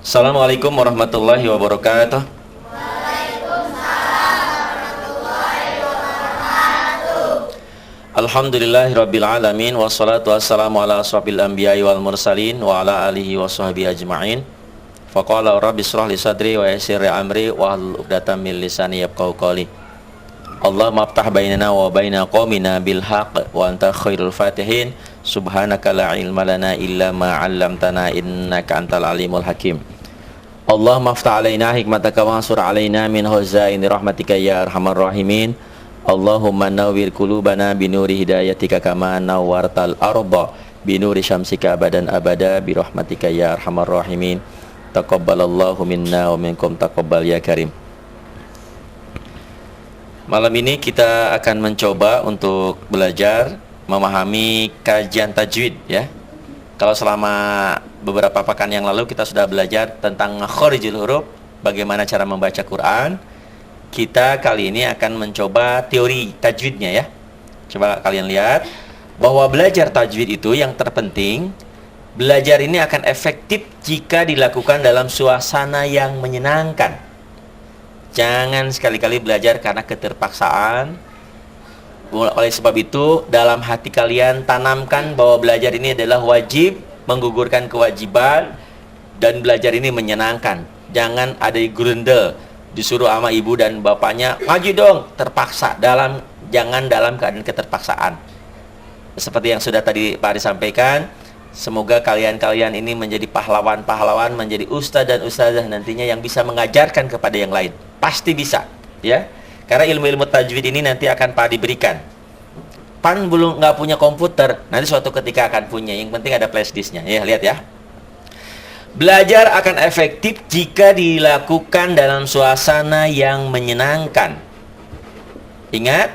Assalamualaikum warahmatullahi wabarakatuh. Alhamdulillahirabbil alamin wassalatu wassalamu ala asrofil anbiya'i wal mursalin wa ala alihi wa sahbihi ajma'in. Faqala rabbi shrah li sadri wa yassir li amri wa hlul 'uqdatam min lisani yafqahu qawli. Allahumma aftah bainana wa baina qaumina bil haqq wa anta khairul fatihin. Subhanaka la ilma lana illa ma 'allamtana innaka antal alimul hakim. Allahumma aftah alaina hikmataka wa ansur alaina min huzaini rahmatika ya arhamar rahimin. Allahumma nawwir qulubana binuri hidayatika kama nawwartal arda binuri syamsika abadan abada bi rahmatika ya arhamar rahimin. Taqabbalallahu minna wa minkum taqabbal ya karim. Malam ini kita akan mencoba untuk belajar memahami kajian tajwid ya. Kalau selama beberapa pekan yang lalu kita sudah belajar tentang makharijul huruf, bagaimana cara membaca Quran. Kita kali ini akan mencoba teori tajwidnya ya. Coba kalian lihat bahwa belajar tajwid itu yang terpenting, belajar ini akan efektif jika dilakukan dalam suasana yang menyenangkan. Jangan sekali-kali belajar karena keterpaksaan. Oleh sebab itu, dalam hati kalian tanamkan bahwa belajar ini adalah wajib, menggugurkan kewajiban, dan belajar ini menyenangkan. Jangan ada gerundel, disuruh sama ibu dan bapaknya, ngaji dong, terpaksa. Jangan dalam keadaan keterpaksaan. Seperti yang sudah tadi Pak Ari sampaikan, semoga kalian-kalian ini menjadi pahlawan-pahlawan, menjadi ustadz dan ustadzah nantinya yang bisa mengajarkan kepada yang lain. Pasti bisa, ya. Karena ilmu-ilmu tajwid ini nanti akan Pak Ari berikan. Pan belum nggak punya komputer, nanti suatu ketika akan punya. Yang penting ada flash disknya. Ya, lihat ya. Belajar akan efektif jika dilakukan dalam suasana yang menyenangkan. Ingat,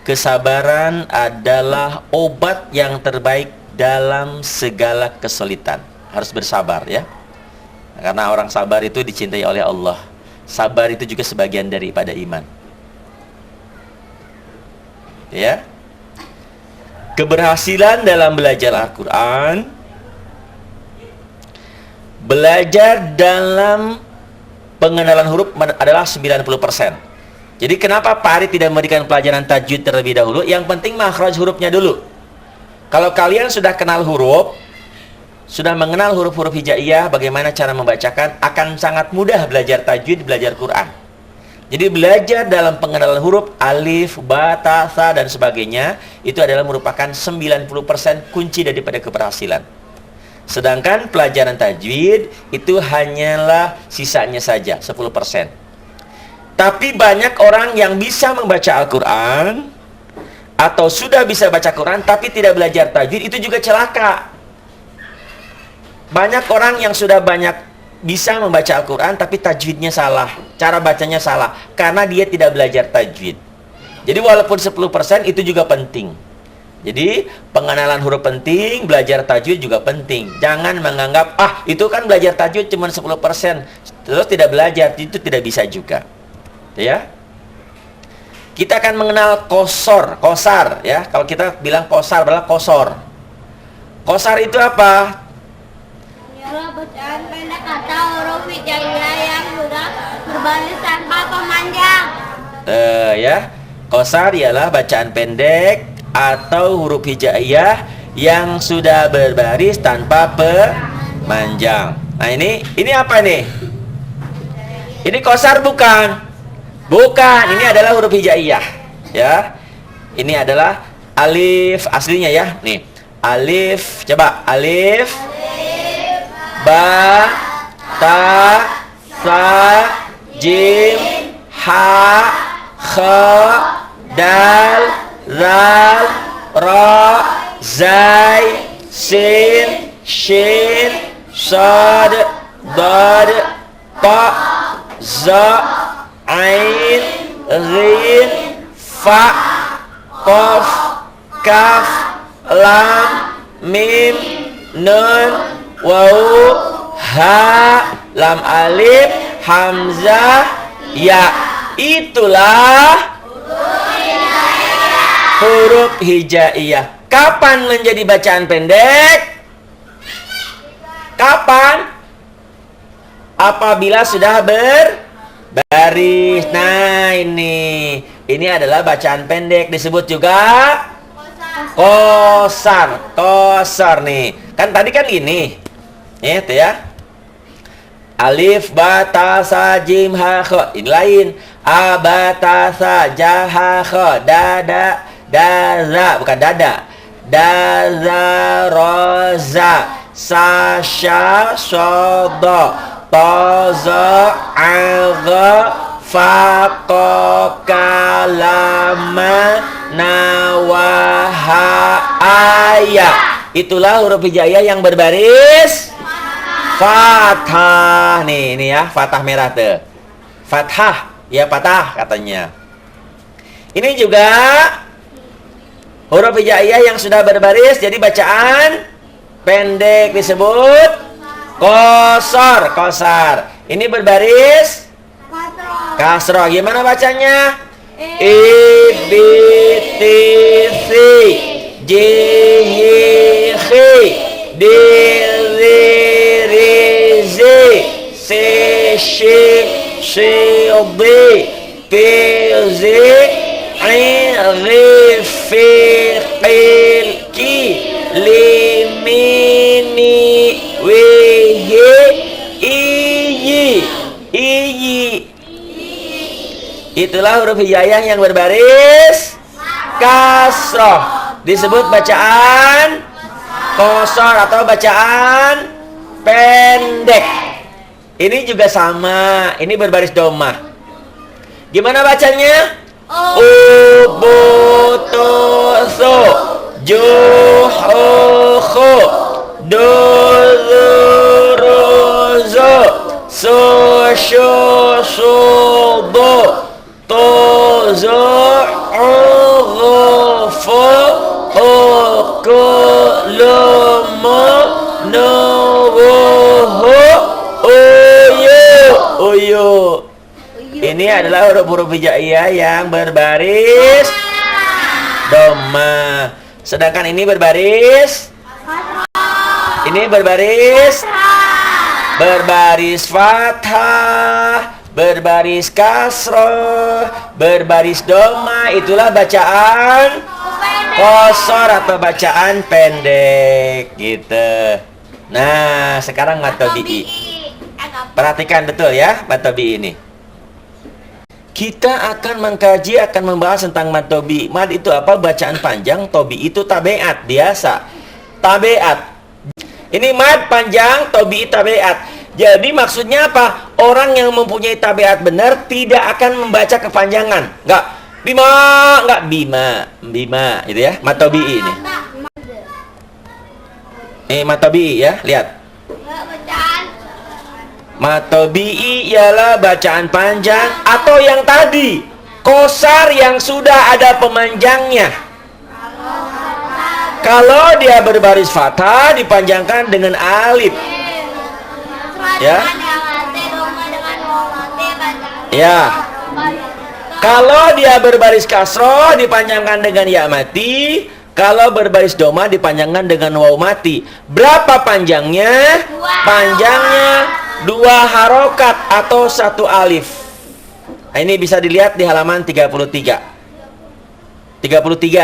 kesabaran adalah obat yang terbaik dalam segala kesulitan. Harus bersabar ya. Karena orang sabar itu dicintai oleh Allah. Sabar itu juga sebagian daripada iman. Ya. Keberhasilan dalam belajar Al-Quran, belajar dalam pengenalan huruf adalah 90%. Jadi kenapa Pak Ari tidak memberikan pelajaran tajwid terlebih dahulu? Yang penting makhraj hurufnya dulu. Kalau kalian sudah kenal huruf, sudah mengenal huruf-huruf hijaiyah, bagaimana cara membacakan, akan sangat mudah belajar tajwid, belajar Quran. Jadi belajar dalam pengenalan huruf, alif, ba, ta, tha, dan sebagainya, itu adalah merupakan 90% kunci daripada keberhasilan. Sedangkan pelajaran tajwid itu hanyalah sisanya saja, 10%. Tapi banyak orang yang bisa membaca Al-Quran, atau sudah bisa baca Quran, tapi tidak belajar tajwid, itu juga celaka. Banyak orang yang sudah banyak bisa membaca Al-Quran tapi tajwidnya salah, cara bacanya salah, karena dia tidak belajar tajwid. Jadi walaupun 10% itu juga penting. Jadi pengenalan huruf penting, belajar tajwid juga penting. Jangan menganggap, itu kan belajar tajwid cuma 10%, terus tidak belajar, itu tidak bisa juga. Ya. Kita akan mengenal kosar ya. Kalau kita bilang kosar adalah kosor. Kosar itu apa? Bacaan pendek atau huruf hijaiyah yang sudah berbaris tanpa pemanjang. Ya, kosar ialah bacaan pendek atau huruf hijaiyah yang sudah berbaris tanpa pemanjang. Nah ini apa nih? Ini kosar bukan? Bukan, ini adalah huruf hijaiyah. Ya, ini adalah alif aslinya ya. Nih, alif, coba alif. Ba, ta, sa, jim, ha, kha, dal, zal, ra, zai, sin, shin, sad, dad, ta, za, ain, ghin, fa, qaf, kaf, lam, mim, nun, waw, ha, lam alif, hamzah, ya. Itulah huruf hijaiyah. Kapan menjadi bacaan pendek? Kapan? apabila sudah berbaris. Nah, ini adalah bacaan pendek, disebut juga qasar. Qasar nih. Kan tadi kan ini. Itu ya. Alif, ba, ta, sa, jim, ha, kha. Ini lain. A, ba, ta, sa, ja, ha, kha. Da, da, da, za. Bukan dada. Da, za, ro, za. Sa, sya, so, do. To, zo, a, ga. Fa, ko, ka, la, ma, na, wa, ha, aya. Itulah huruf hijaiyah yang berbaris fathah. Nih ya, fathah merah tuh. Fathah, ya patah katanya. Ini juga huruf hijaiyah yang sudah berbaris jadi bacaan pendek disebut qasar. Qasar. Ini berbaris kasroh. Gimana bacanya? Ibtisi jihi dirizi seshi shidi pizi rifiqilki limini wihi iyi. Itulah huruf hijaiyah yang berbaris kasroh, disebut bacaan qasar atau bacaan pendek. Ini juga sama, ini berbaris domah. Gimana bacanya? Ubutusu juhuhu duzuruzu susyusudu tuzu'ugufu ukulumu nubuhu uyu. Ini adalah huruf-huruf hijaiyah yang berbaris dhamma. Sedangkan ini berbaris fathah, berbaris kasroh, berbaris dhamma. Itulah bacaan qasar atau bacaan pendek gitu. Nah, sekarang mad tabi'i. Perhatikan betul ya mad tabi'i ini. Kita akan mengkaji, akan membahas tentang mad tabi'i. Mad itu apa? Bacaan panjang. Tabi'i itu tabiat, biasa. Tabiat. Ini mad panjang, tabi'i tabiat. Jadi maksudnya apa? Orang yang mempunyai tabiat benar tidak akan membaca kepanjangan. Enggak bima gitu ya. Mad tabi'i ini. Mad tabi'i ya, lihat. Mad tabi'i ialah bacaan panjang atau yang tadi qasar yang sudah ada pemanjangnya. Kalau dia berbaris fathah dipanjangkan dengan alif. Ya. Ya. Kalau dia berbaris kasroh dipanjangkan dengan ya mati. Kalau berbaris doma dipanjangkan dengan waw mati. Berapa panjangnya? Panjangnya 2 harokat atau 1 alif. Nah, ini bisa dilihat di halaman 33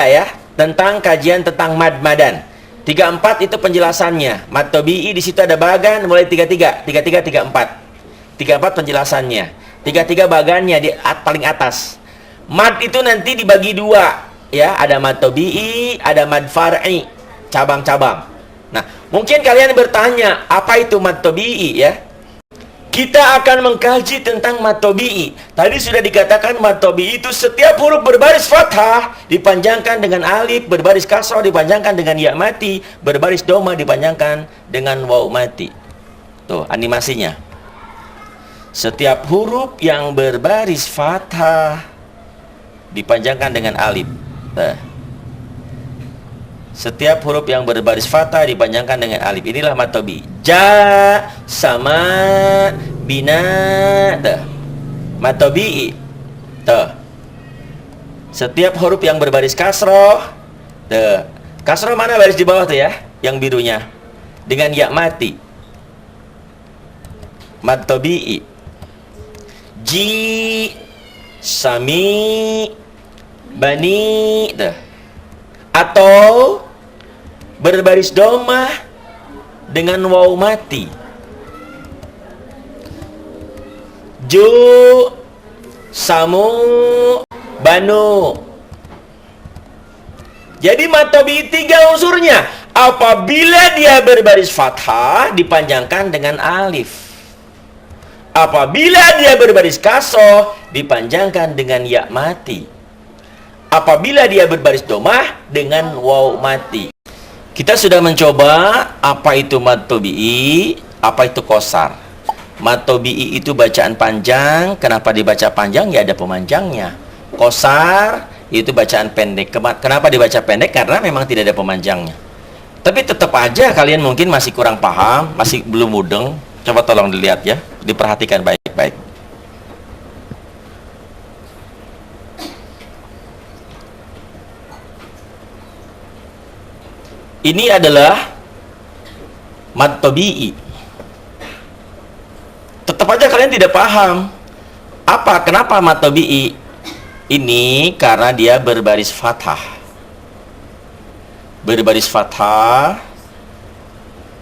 ya, tentang kajian tentang mad-madan. 34 itu penjelasannya. Mad tabi'i di situ ada bagan mulai 33, 34 penjelasannya. 33 bagannya di paling atas. Mad itu nanti dibagi 2 ya, ada mad tabi'i, ada mad far'i, cabang-cabang. Nah, mungkin kalian bertanya, apa itu mad tabi'i ya? Kita akan mengkaji tentang mad tabi'i. Tadi sudah dikatakan mad tabi'i itu setiap huruf berbaris fathah dipanjangkan dengan alif, berbaris kasroh dipanjangkan dengan ya mati, berbaris doma dipanjangkan dengan waw mati. Tuh animasinya. Setiap huruf yang berbaris fathah dipanjangkan dengan alif. Setiap huruf yang berbaris fathah dipanjangkan dengan alif. Inilah mad tabi'i. Ja, sama, bina, mad tabi'i. Setiap huruf yang berbaris kasroh, kasroh mana baris di bawah tuh ya, yang birunya, dengan ya mati. mad tabi'i. Ji, sami, bani, dah. Atau berbaris domah dengan waw mati. Ju, samu, banu. Jadi mad tabi'i 3 unsurnya. Apabila dia berbaris fathah dipanjangkan dengan alif. Apabila dia berbaris kasroh dipanjangkan dengan ya mati. Apabila dia berbaris domah dengan waw mati. Kita sudah mencoba apa itu mad tabi'i, apa itu qasar. Mad tabi'i itu bacaan panjang. Kenapa dibaca panjang? Ya ada pemanjangnya. Qasar itu bacaan pendek. Kenapa dibaca pendek? Karena memang tidak ada pemanjangnya. Tapi tetap aja kalian mungkin masih kurang paham, masih belum mudeng. Coba tolong dilihat ya, diperhatikan baik-baik. Ini adalah mad tabi'i. Tetap aja kalian tidak paham. Kenapa mad tabi'i? Ini karena dia berbaris fathah. Berbaris fathah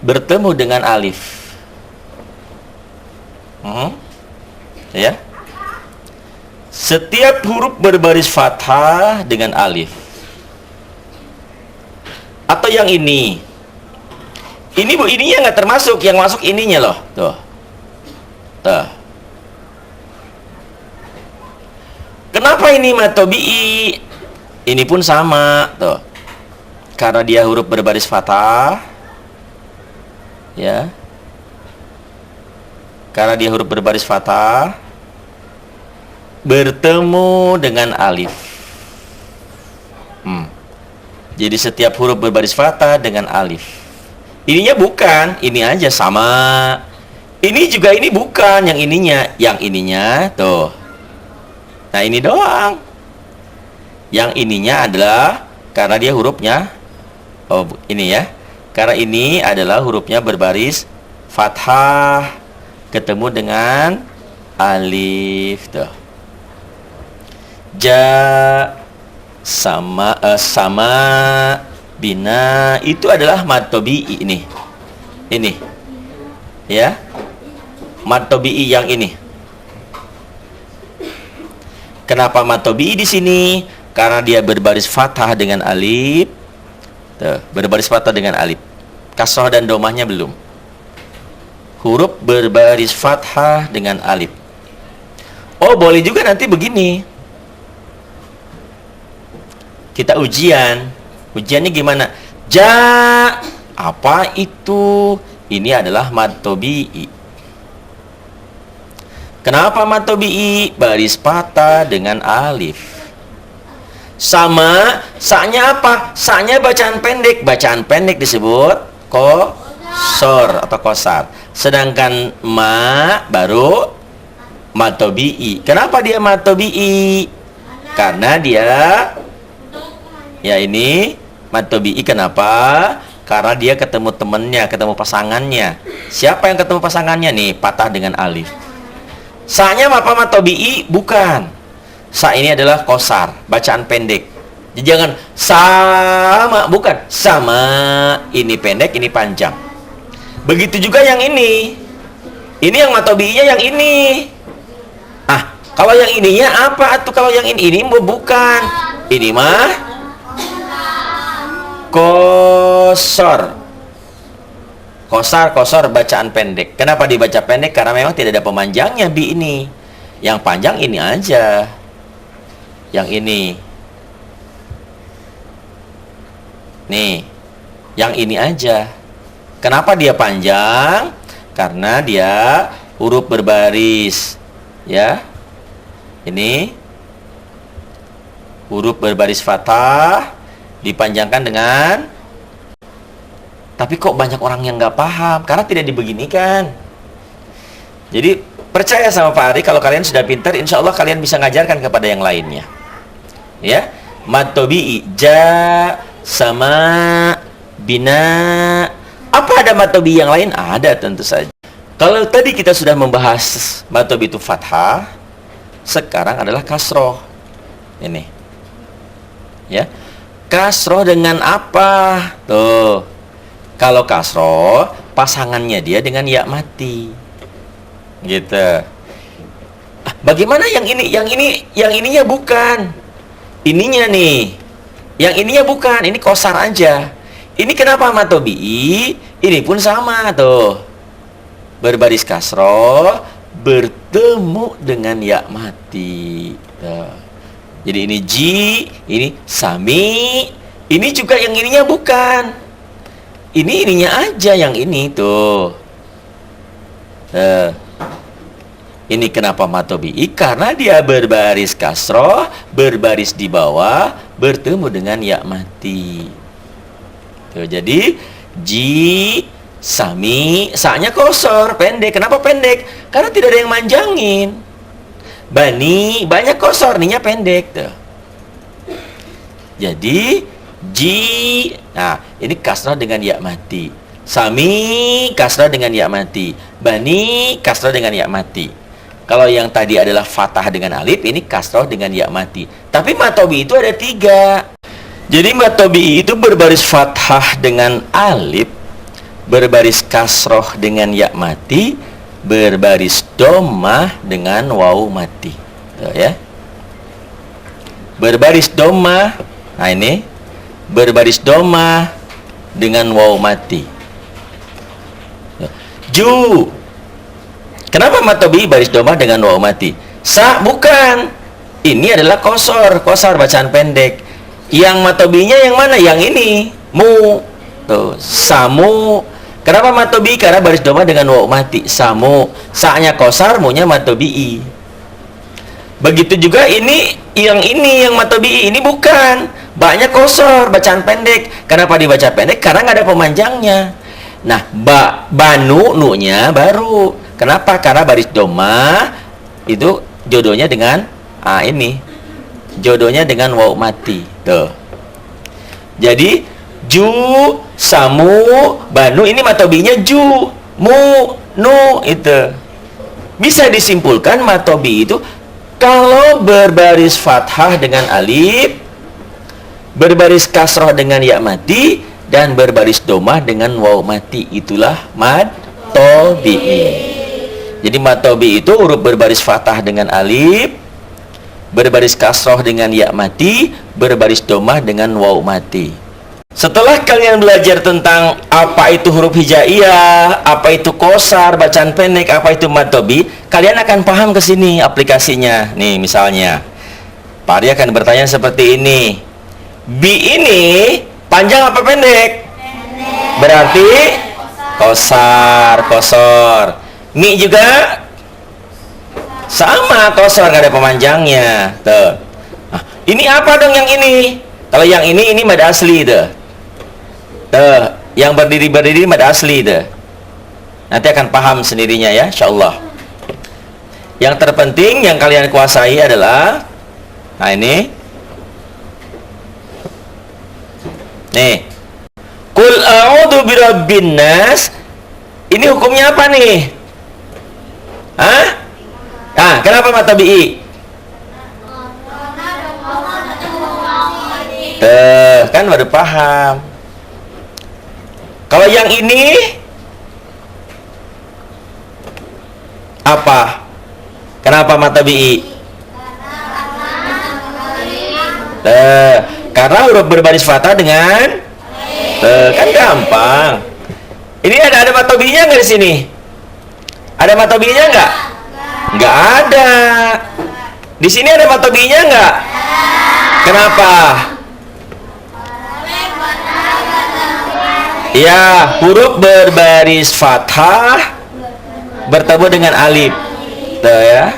bertemu dengan alif. Ya. Setiap huruf berbaris fathah dengan alif. Atau yang ini. Ini Bu, ininya nggak termasuk, yang masuk ininya loh. Tuh. Tuh. Kenapa ini mad tabi'i? Ini pun sama, tuh. Karena dia huruf berbaris fathah. Ya. Karena dia huruf berbaris fathah bertemu dengan alif. Jadi setiap huruf berbaris fathah dengan alif. Ininya bukan, ini aja sama. Ini juga ini bukan, yang ininya tuh. Nah, ini doang. Yang ininya adalah karena dia hurufnya ini ya. Karena ini adalah hurufnya berbaris fathah ketemu dengan alif tuh. Ja, sama, bina itu adalah mad tabi'i ini. Ini. Ya. Mad tabi'i yang ini. Kenapa mad tabi'i di sini? Karena dia berbaris fathah dengan alif. Tuh, berbaris fathah dengan alif. Kasroh dan domahnya belum. Huruf berbaris fathah dengan alif. Oh, boleh juga nanti begini. Kita ujian. Ujiannya gimana? Ja, apa itu? Ini adalah mad tabi'i. Kenapa mad tabi'i? Baris fathah dengan alif. Sama, sa-nya apa? Sa-nya bacaan pendek. Bacaan pendek disebut qasar atau qasar. Sedangkan ma baru mad tabi'i. Kenapa dia mad tabi'i? Karena dia ya ini mad tabi'i. Kenapa? Karena dia ketemu temennya, ketemu pasangannya. Siapa yang ketemu pasangannya nih? Patah dengan alif. Sa-nya apa mad tabi'i? Bukan. Sa ini adalah qasar, bacaan pendek. Jadi jangan sama, bukan. Sama, ini pendek, ini panjang. Begitu juga yang ini. Ini yang mad tabi'inya yang ini. Kalau yang ininya apa tuh? Kalau yang ini bukan. Ini mah qasar. Qasar bacaan pendek. Kenapa dibaca pendek? Karena memang tidak ada pemanjangnya bi ini. Yang panjang ini aja. Yang ini. Nih. Yang ini aja. Kenapa dia panjang? Karena dia huruf berbaris. Ya. Ini huruf berbaris fathah dipanjangkan dengan. Tapi kok banyak orang yang nggak paham karena tidak dibeginikan. Jadi percaya sama Pak Ari, kalau kalian sudah pintar, insya Allah kalian bisa ngajarkan kepada yang lainnya. Ya, mad tabi'i, ja, sama, bina. Apa ada mad tabi'i yang lain? Ada tentu saja. Kalau tadi kita sudah membahas matobi itu fathah, sekarang adalah kasroh. Ini. Ya. Kasroh dengan apa? Tuh. Kalau kasroh, pasangannya dia dengan ya mati. Gitu. Bagaimana yang ini? Yang ininya bukan. Ininya nih. Yang ininya bukan, ini kosar aja. Ini kenapa matobi? Ini pun sama tuh. Berbaris kasroh bertemu dengan ya mati. Tuh. Jadi ini ji, ini sami. Ini juga yang ininya bukan. Ini ininya aja yang ini tuh. Ini kenapa matobi'i? Karena dia berbaris kasroh, berbaris di bawah, bertemu dengan ya mati. Tuh, jadi ji, sami, sa-nya kosor, pendek. Kenapa pendek? Karena tidak ada yang manjangin. Bani, banyak kosor, ininya pendek. Tuh. Jadi ji, nah ini kasroh dengan ya mati. Sami, kasroh dengan ya mati. Bani, kasroh dengan ya mati. Kalau yang tadi adalah fathah dengan alif, ini kasroh dengan ya mati. Tapi matobi itu ada 3. Jadi matobi itu berbaris fathah dengan alif, berbaris kasroh dengan ya mati, berbaris domah dengan waw mati. Tuh, ya. Berbaris domah, nah ini berbaris domah dengan waw mati. Ju. Kenapa matobi baris domah dengan waw mati? Sa bukan. Ini adalah kosor bacaan pendek. Yang matobinya yang mana? Yang ini. Mu. Tuh, samu. Kenapa matobi? Karena baris domah dengan waw mati. Samu. Sa-nya kosar, mu-nya matobi. Begitu juga ini yang matobi. Ini bukan. Ba-nya kosor, bacaan pendek. Kenapa dibaca pendek? Karena nggak ada pemanjangnya. Nah, banu, nu-nya baru. Kenapa? Karena baris domah itu jodohnya dengan ini. Jodohnya dengan waw mati. Tuh. Jadi ju, samu, banu ini matobinya ju, mu, nu itu. Bisa disimpulkan matobi itu kalau berbaris fathah dengan alif, berbaris kasroh dengan ya mati, dan berbaris domah dengan waw mati, itulah matobi. Jadi matobi itu huruf berbaris fathah dengan alif, berbaris kasroh dengan ya mati, berbaris domah dengan waw mati. Setelah kalian belajar tentang apa itu huruf hijaiyah, apa itu kosar, bacaan pendek, apa itu matobi, kalian akan paham ke sini aplikasinya. Nih misalnya, Pak Arya akan bertanya seperti ini. Bi ini panjang apa pendek? Pendek. Berarti kosor. Mi juga sama, kosor, nggak ada pemanjangnya. Tuh. Nah, ini apa dong yang ini? Kalau yang ini mad asli tuh. Tuh, yang berdiri mad asli tuh. Nanti akan paham sendirinya ya, insyaallah. Yang terpenting yang kalian kuasai adalah, nah ini. Nih. Qul a'udzu birabbin nas. Ini hukumnya apa nih? Hah? Kenapa matobi? Kan baru paham. Kalau yang ini apa? Kenapa matobi? Karena huruf berbaris fathah dengan kan gampang. Ini ada matobinya nggak di sini? Ada matobinya nggak? Nggak ada. Di sini ada matobinya nggak? Kenapa? Ya, huruf berbaris fathah bertemu dengan alif. Tuh ya.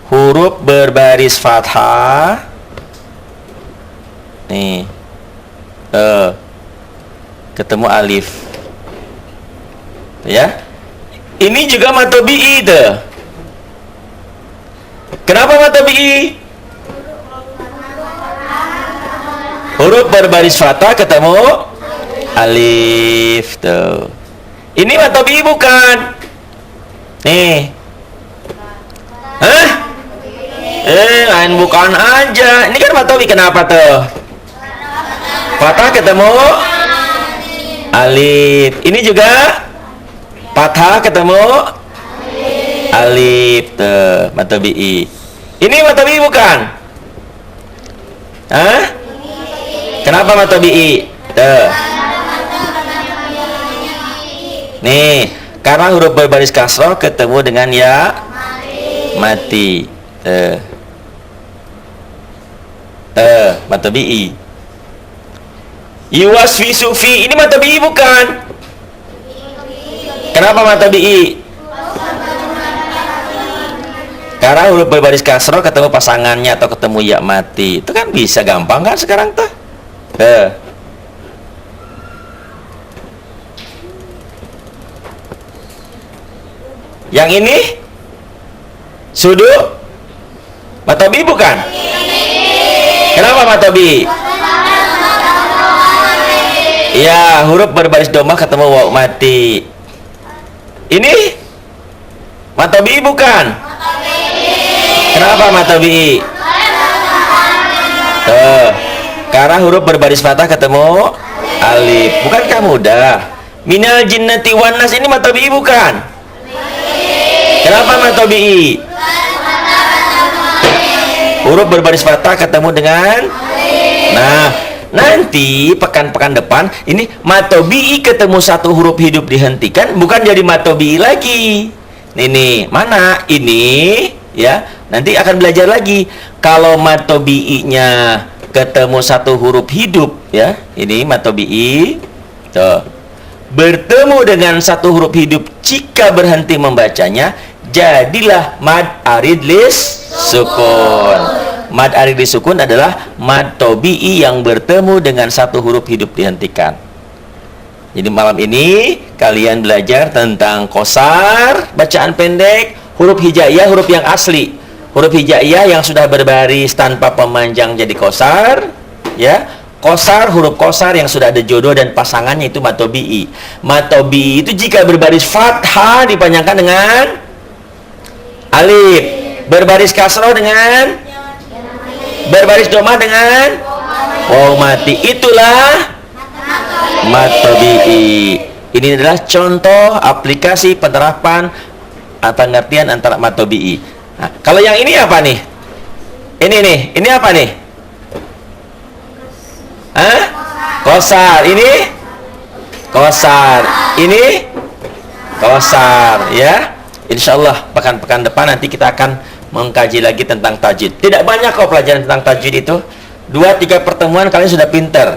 Huruf berbaris fathah. Nih. Ketemu alif. Ya. Ini juga matobi'i tuh. Kenapa matobi'i? Huruf berbaris fathah ketemu alif tuh. Ini matobi bukan? Nih. Hah? Lain bukan aja. Ini kan matobi, kenapa tuh? Fathah ketemu alif. Ini juga fathah ketemu alif. Tuh, matobi. Ini matobi bukan? Hah? Kenapa matobi? Tuh. Nih, karena huruf berbaris kasroh ketemu dengan ya mati. Matobi. Yuwaswi sufi, ini matobi bukan? Kenapa matobi? Karena huruf berbaris kasroh ketemu pasangannya atau ketemu ya mati. Itu kan bisa gampang kan sekarang tuh. Yang ini sudu matobi bukan? Kenapa matobi? Ya, huruf berbaris domah ketemu waw mati. Ini matobi bukan? Kenapa matobi? Tuh, karena huruf berbaris fathah ketemu alif. Bukankah mudah? Minal jinnati wan nas, ini matobi bukan? Kenapa matobi? Huruf berbaris fathah ketemu dengan nah, nanti pekan-pekan depan ini matobi ketemu satu huruf hidup dihentikan, bukan jadi matobi lagi. Nih, mana? Ini ya, nanti akan belajar lagi. Kalau matobi-nya ketemu satu huruf hidup ya, ini matobi. Tuh. Bertemu dengan satu huruf hidup jika berhenti membacanya, jadilah mad arid lis sukun. Mad arid lis sukun adalah mad tobi'i yang bertemu dengan satu huruf hidup dihentikan. Jadi malam ini kalian belajar tentang qasar, bacaan pendek, huruf hijaiyah, huruf yang asli. Huruf hijaiyah yang sudah berbaris tanpa pemanjang jadi qasar, ya. Qasar, huruf qasar yang sudah ada jodoh dan pasangannya itu matobi'i. Matobi'i itu jika berbaris fathah dipanjangkan dengan alif, berbaris kasroh dengan berbaris domah dengan waw mati. Itulah matobi'i. Ini adalah contoh aplikasi penerapan pengertian antara matobi'i. Nah, kalau yang ini apa nih? Ini apa nih? Hah? Qasar. Ini qasar. Ini qasar, ya. Insyaallah pekan-pekan depan nanti kita akan mengkaji lagi tentang tajwid. Tidak banyak kok pelajaran tentang tajwid itu. 2-3 pertemuan kalian sudah pinter.